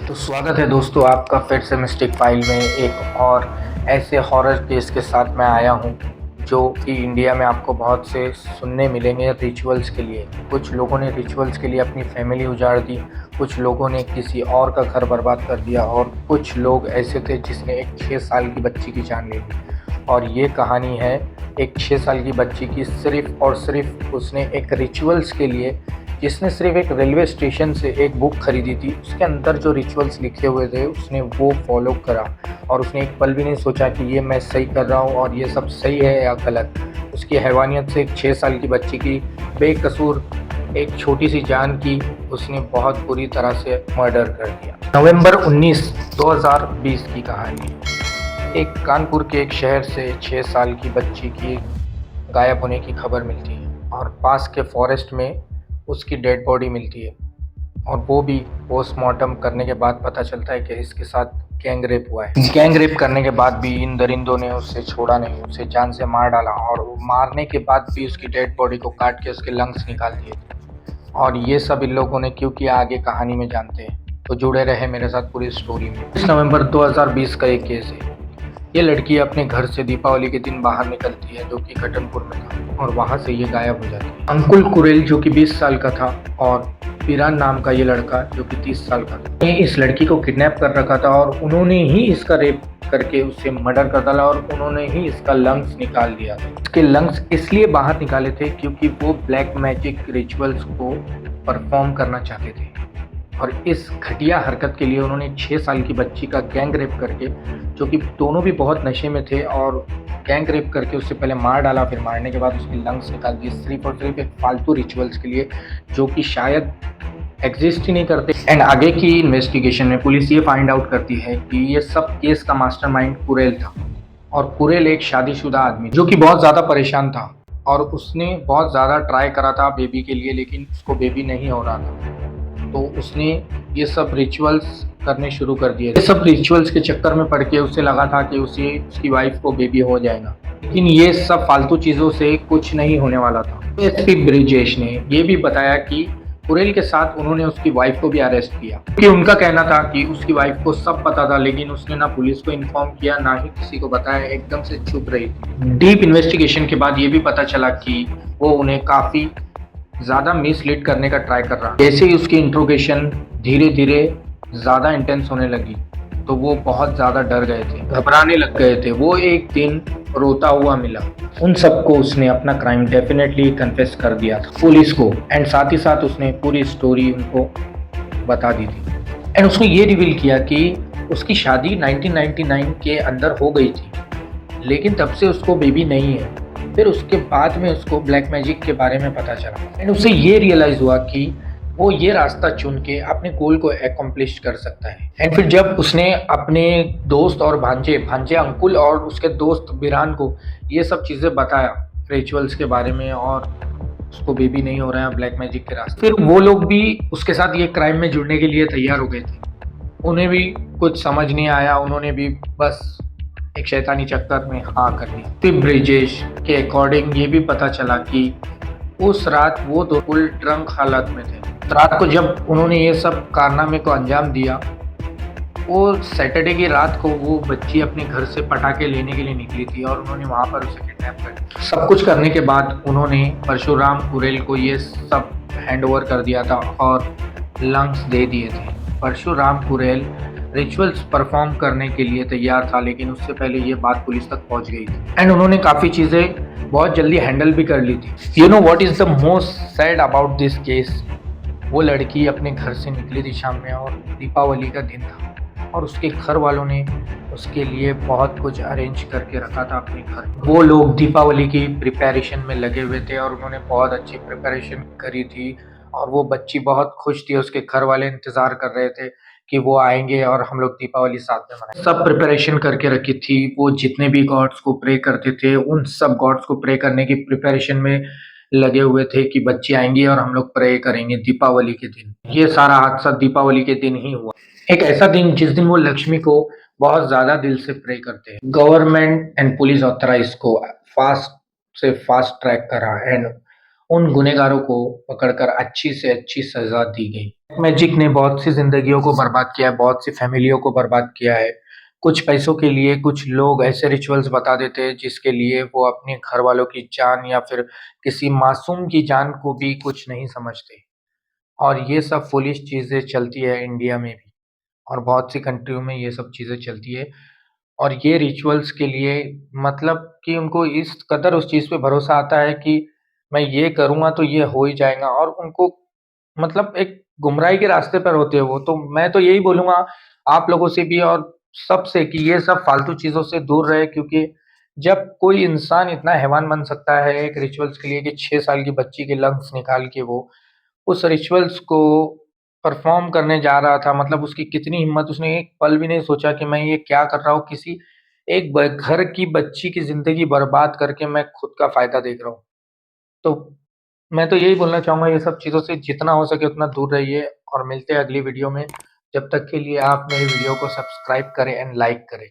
तो स्वागत है दोस्तों आपका फिर से मिस्टेक फाइल में एक और ऐसे हॉरर केस के साथ मैं आया हूँ जो कि इंडिया में आपको बहुत से सुनने मिलेंगे रिचुअल्स के लिए। कुछ लोगों ने रिचुअल्स के लिए अपनी फैमिली उजाड़ दी, कुछ लोगों ने किसी और का घर बर्बाद कर दिया और कुछ लोग ऐसे थे जिसने एक 6 साल की बच्ची की जान ले ली। और ये कहानी है एक 6 साल की बच्ची की, सिर्फ़ और सिर्फ़ उसने एक रिचुअल्स के लिए, जिसने सिर्फ एक रेलवे स्टेशन से एक बुक खरीदी थी, उसके अंदर जो रिचुअल्स लिखे हुए थे उसने वो फॉलो करा और उसने एक पल भी नहीं सोचा कि ये मैं सही कर रहा हूँ और ये सब सही है या गलत। उसकी हैवानियत से एक 6 साल की बच्ची की बेकसूर एक छोटी सी जान की उसने बहुत बुरी तरह से मर्डर कर दिया। नवंबर 19, 2020 की कहानी। एक कानपुर के एक शहर से 6 साल की बच्ची की गायब होने की खबर मिलती है और पास के फॉरेस्ट में उसकी डेड बॉडी मिलती है और वो भी पोस्टमार्टम करने के बाद पता चलता है कि इसके साथ गैंग रेप हुआ है। गैंग रेप करने के बाद भी इन दरिंदों ने उसे छोड़ा नहीं, उसे जान से मार डाला और मारने के बाद भी उसकी डेड बॉडी को काट के उसके लंग्स निकाल दिए। और ये सब इन लोगों ने क्यों किया आगे कहानी में जानते हैं, तो जुड़े रहे मेरे साथ पूरी स्टोरी में। 20 नवंबर 2020 का एक केस है। ये लड़की अपने घर से दीपावली के दिन बाहर निकलती है जो कि घटनपुर में था और वहाँ से ये गायब हो जाती है। अंकुल कुरेल जो कि 20 साल का था और पीरान नाम का ये लड़का जो कि 30 साल का था, इस लड़की को किडनैप कर रखा था और उन्होंने ही इसका रेप करके उससे मर्डर कर डाला और उन्होंने ही इसका लंग्स निकाल दिया। इसके लंग्स इसलिए बाहर निकाले थे क्योंकि वो ब्लैक मैजिक रिचुअल्स को परफॉर्म करना चाहते थे और इस घटिया हरकत के लिए उन्होंने 6 साल की बच्ची का गैंग रेप करके, जो कि दोनों भी बहुत नशे में थे, और गैंग रेप करके उससे पहले मार डाला, फिर मारने के बाद उसके लंग्स निकाल दिए सिर्फ और सिर्फ एक फालतू रिचुअल्स के लिए जो कि शायद एग्जिस्ट ही नहीं करते। एंड आगे की इन्वेस्टिगेशन में पुलिस ये फाइंड आउट करती है कि ये सब केस का मास्टरमाइंड कुरेल था और कुरेल एक शादीशुदा आदमी जो कि बहुत ज़्यादा परेशान था और उसने बहुत ज़्यादा ट्राई करा था बेबी के लिए, लेकिन उसको बेबी नहीं हो रहा था। तो उसने ये सब रिचुअल्स करने शुरू कर दिए। ये सब रिचुअल्स के चक्कर में पड़ के उसे लगा था कि उसे उसकी वाइफ को बेबी हो जाएगा, लेकिन ये सब फालतू चीज़ों से कुछ नहीं होने वाला था। एसपी ब्रिजेश ने ये भी बताया कि कुरेल के साथ उन्होंने उसकी वाइफ को भी अरेस्ट किया क्योंकि उनका कहना था कि उसकी वाइफ को सब पता था, लेकिन उसने ना पुलिस को इन्फॉर्म किया ना ही किसी को बताया, एकदम से चुप रही थी। डीप इन्वेस्टिगेशन के बाद ये भी पता चला कि वो उन्हें काफ़ी ज़्यादा मिसलीड करने का ट्राई कर रहा। जैसे ही उसकी इंट्रोगेशन धीरे धीरे ज़्यादा इंटेंस होने लगी तो वो बहुत ज़्यादा डर गए थे, घबराने लग गए थे। वो एक दिन रोता हुआ मिला। उन सबको उसने अपना क्राइम डेफिनेटली कन्फेस कर दिया था पुलिस को, एंड साथ ही साथ उसने पूरी स्टोरी उनको बता दी थी। एंड उसने ये रिवील किया कि उसकी शादी 1999 के अंदर हो गई थी, लेकिन तब से उसको बेबी नहीं है। फिर उसके बाद में उसको ब्लैक मैजिक के बारे में पता चला एंड उसे ये रियलाइज़ हुआ कि वो ये रास्ता चुन के अपने गोल को एकम्प्लिश कर सकता है। एंड फिर जब उसने अपने दोस्त और भांजे अंकुल और उसके दोस्त बिरान को ये सब चीज़ें बताया रिचुअल्स के बारे में और उसको बेबी नहीं हो रहा है ब्लैक मैजिक के रास्ते, फिर वो लोग भी उसके साथ ये क्राइम में जुड़ने के लिए तैयार हो गए थे। उन्हें भी कुछ समझ नहीं आया, उन्होंने भी बस एक शैतानी चक्कर में हाँ कर दी। फिर ब्रिजेश के अकॉर्डिंग ये भी पता चला कि उस रात वो दो फुल ड्रंक हालत में थे। रात को जब उन्होंने ये सब कारनामे को अंजाम दिया, वो सैटरडे की रात को वो बच्ची अपने घर से पटाखे लेने के लिए निकली थी और उन्होंने वहाँ पर उसे किडनैप कर दिया। सब कुछ करने के बाद उन्होंने परशुराम कुरेल को ये सब हैंड ओवर कर दिया था और लंग्स दे दिए थे। परशुराम कुरेल रिचुअल्स परफॉर्म करने के लिए तैयार था, लेकिन उससे पहले ये बात पुलिस तक पहुंच गई थी एंड उन्होंने काफ़ी चीज़ें बहुत जल्दी हैंडल भी कर ली थी। You know what is the most sad about this case? वो लड़की अपने घर से निकली थी शाम में और दीपावली का दिन था और उसके घर वालों ने उसके लिए बहुत कुछ अरेंज करके रखा था अपने घर। वो लोग दीपावली की प्रिपरेशन में लगे हुए थे और उन्होंने बहुत अच्छी प्रिपरेशन करी थी और वो बच्ची बहुत खुश थी। उसके घर वाले इंतज़ार कर रहे थे कि वो आएंगे और हम लोग दीपावली साथ में मनाएंगे। सब प्रिपरेशन करके रखी थी। वो जितने भी गॉड्स को प्रे करते थे उन सब गॉड्स को प्रे करने की प्रिपरेशन में लगे हुए थे कि बच्ची आएंगी और हम लोग प्रे करेंगे दीपावली के दिन। ये सारा हादसा दीपावली के दिन ही हुआ। एक ऐसा दिन जिस दिन वो लक्ष्मी को बहुत ज़्यादा दिल से प्रे करते हैं। गवर्नमेंट एंड पुलिस ऑथराइज को फास्ट से फास्ट ट्रैक करा एंड उन गुनहगारों को पकड़कर अच्छी से अच्छी सज़ा दी गई। मैजिक ने बहुत सी ज़िंदगियों को बर्बाद किया है, बहुत सी फैमिलियों को बर्बाद किया है। कुछ पैसों के लिए कुछ लोग ऐसे रिचुअल्स बता देते हैं जिसके लिए वो अपने घरवालों की जान या फिर किसी मासूम की जान को भी कुछ नहीं समझते। और ये सब फ़ूलिश चीज़ें चलती है इंडिया में भी और बहुत सी कंट्रियों में ये सब चीज़ें चलती है। और ये रिचुअल्स के लिए मतलब कि उनको इस कदर उस चीज़ पे भरोसा आता है कि मैं ये करूँगा तो ये हो ही जाएगा और उनको मतलब एक गुमराही के रास्ते पर होते हैं वो। तो मैं तो यही बोलूँगा आप लोगों से भी और सबसे कि ये सब फ़ालतू चीज़ों से दूर रहे क्योंकि जब कोई इंसान इतना हैवान बन सकता है एक रिचुअल्स के लिए कि 6 साल की बच्ची के लंग्स निकाल के वो उस रिचुअल्स को परफ़ॉर्म करने जा रहा था मतलब उसकी कितनी हिम्मत उसने एक पल भी नहीं सोचा कि मैं ये क्या कर रहा हूँ किसी एक ब घर की बच्ची की ज़िंदगी बर्बाद करके मैं खुद का फ़ायदा देख रहा हूँ। तो मैं तो यही बोलना चाहूँगा ये सब चीज़ों से जितना हो सके उतना दूर रहिए और मिलते हैं अगली वीडियो में। जब तक के लिए आप मेरे वीडियो को सब्सक्राइब करें एंड लाइक करें।